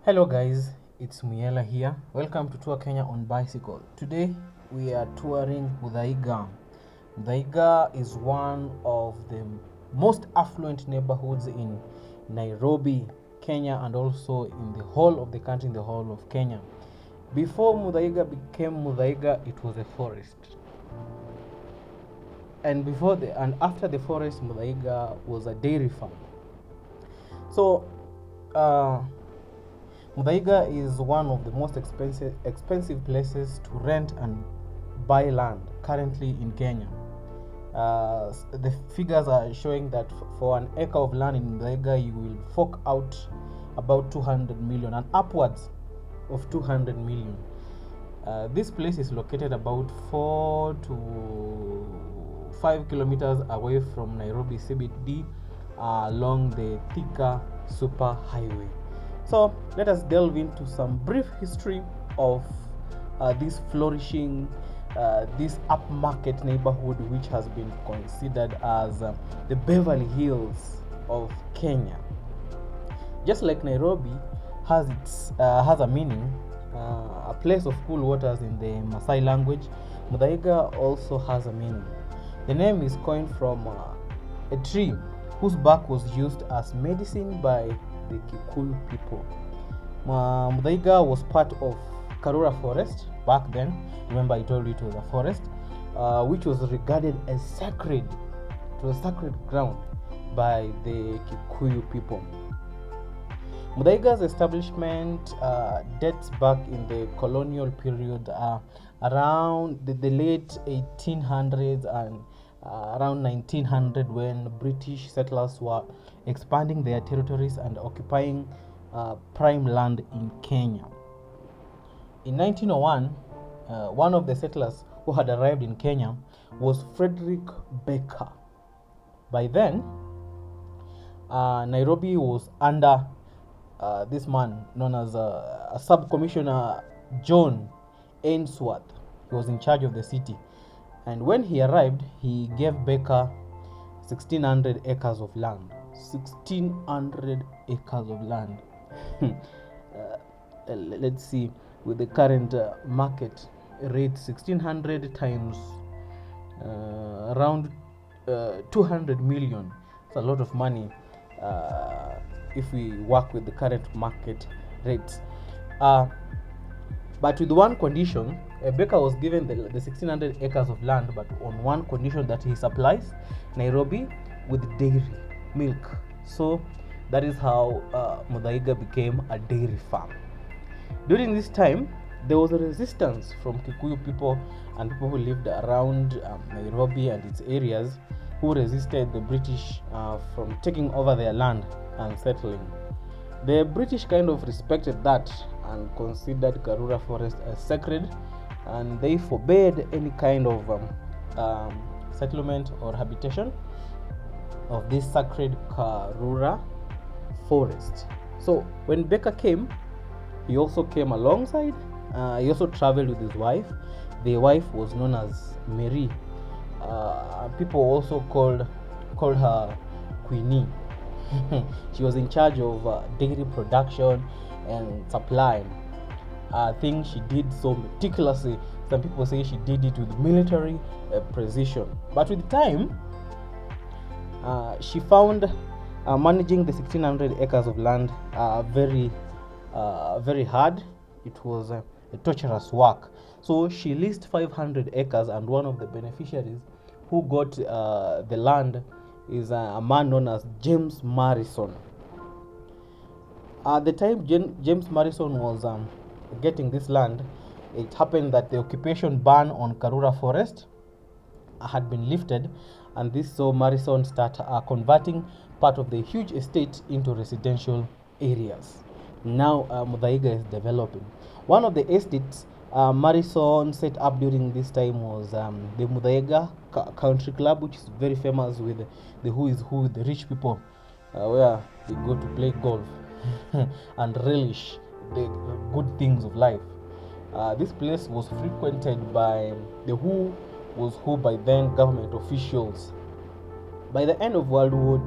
Hello guys, it's Muyela here. Welcome to Tour Kenya on bicycle. Today we are touring Muthaiga. Muthaiga is one of the most affluent neighborhoods in Nairobi, Kenya, and also in the whole of the country, in the whole of Kenya. Before Muthaiga became Muthaiga, it was a forest. And after the forest, Muthaiga was a dairy farm. So Muthaiga is one of the most expensive places to rent and buy land currently in Kenya. The figures are showing that for an acre of land in Muthaiga, you will fork out about 200 million and upwards of 200 million. This place is located about 4 to 5 kilometers away from Nairobi CBD along the Thika Super Highway. So let us delve into some brief history of this flourishing, this upmarket neighborhood, which has been considered as the Beverly Hills of Kenya. Just like Nairobi has a meaning, a place of cool waters in the Maasai language, Muthaiga also has a meaning. The name is coined from a tree whose bark was used as medicine by the Kikuyu people. Muthaiga was part of Karura Forest back then. Remember, I told you it was a forest, which was regarded as sacred. It was a sacred ground by the Kikuyu people. Muthaiga's establishment dates back in the colonial period, around the late 1800s and around 1900, when British settlers were expanding their territories and occupying prime land in Kenya. In 1901, one of the settlers who had arrived in Kenya was Frederick Baker. By then, Nairobi was under this man known as a sub-commissioner, John Ainsworth. He was in charge of the city. And when he arrived, he gave Baker 1,600 acres of land. 1,600 acres of land. Let's see, with the current market rate, 1,600 times around 200 million. It's a lot of money if we work with the current market rates. But with one condition, Baker was given the 1,600 acres of land, but on one condition, that he supplies Nairobi with dairy milk. So that is how Muthaiga became a dairy farm. During this time, there was a resistance from Kikuyu people and people who lived around Nairobi and its areas, who resisted the British from taking over their land and settling. The British kind of respected that and considered Karura Forest as sacred, and they forbade any kind of settlement or habitation of this sacred Karura Forest. So when Baker came, he also came alongside. He also traveled with his wife. The wife was known as Mary. People also called her Queenie. She was in charge of dairy production and supply. I think she did so meticulously. Some people say she did it with military precision. But with time, she found managing the 1,600 acres of land very hard. It was a torturous work. So she leased 500 acres, and one of the beneficiaries who got the land is a man known as James Morrison. At the time James Morrison was getting this land, it happened that the occupation ban on Karura Forest had been lifted, and this saw Morrison start converting part of the huge estate into residential areas. Now Muthaiga is developing. One of the estates Morrison set up during this time was the Muthaiga Country Club, which is very famous with the who is who, the rich people, where they go to play golf and relish the good things of life. This place was frequented by the who was who by then government officials. By the end of World War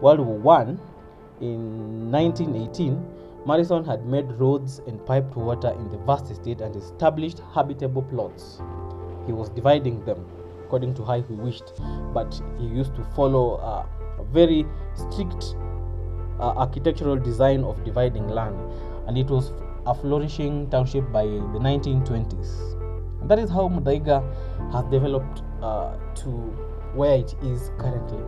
I, in 1918, Madison had made roads and piped water in the vast estate and established habitable plots. He was dividing them according to how he wished, but he used to follow a very strict architectural design of dividing land, and it was a flourishing township by the 1920s. And that is how Muthaiga has developed to where it is currently.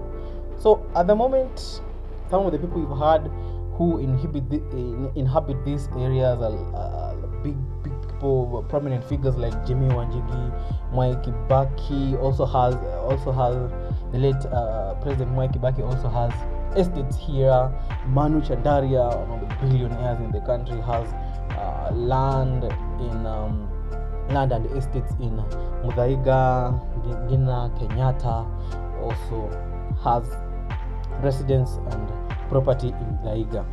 So at the moment, some of the people you've heard who inhabit these areas are big people, prominent figures like Jimmy Wanjigi, Mwai Kibaki also has the late President Mwai Kibaki also has estates here. Manu Chandaria, one of the billionaires in the country, has land and estates in Muthaiga. Gina Kenyatta also has residence and property in Muthaiga.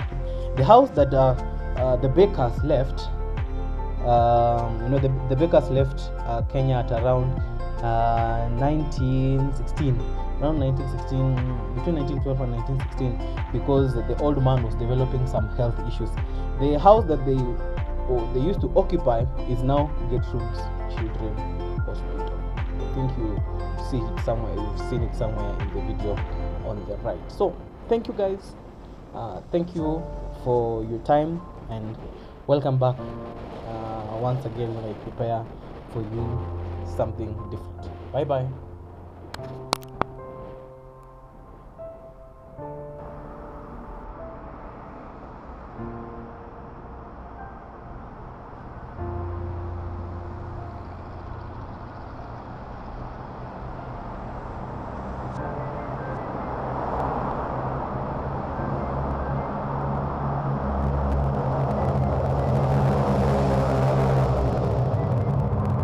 The house that the Bakers left, the Bakers left Kenya at around 1916, between 1912 and 1916, because the old man was developing some health issues. The house that they used to occupy is now Gertrude's Children's Hospital. I think you've seen it somewhere in the video on the right. So thank you guys, thank you for your time, and welcome back once again when I prepare for you something different. Bye bye.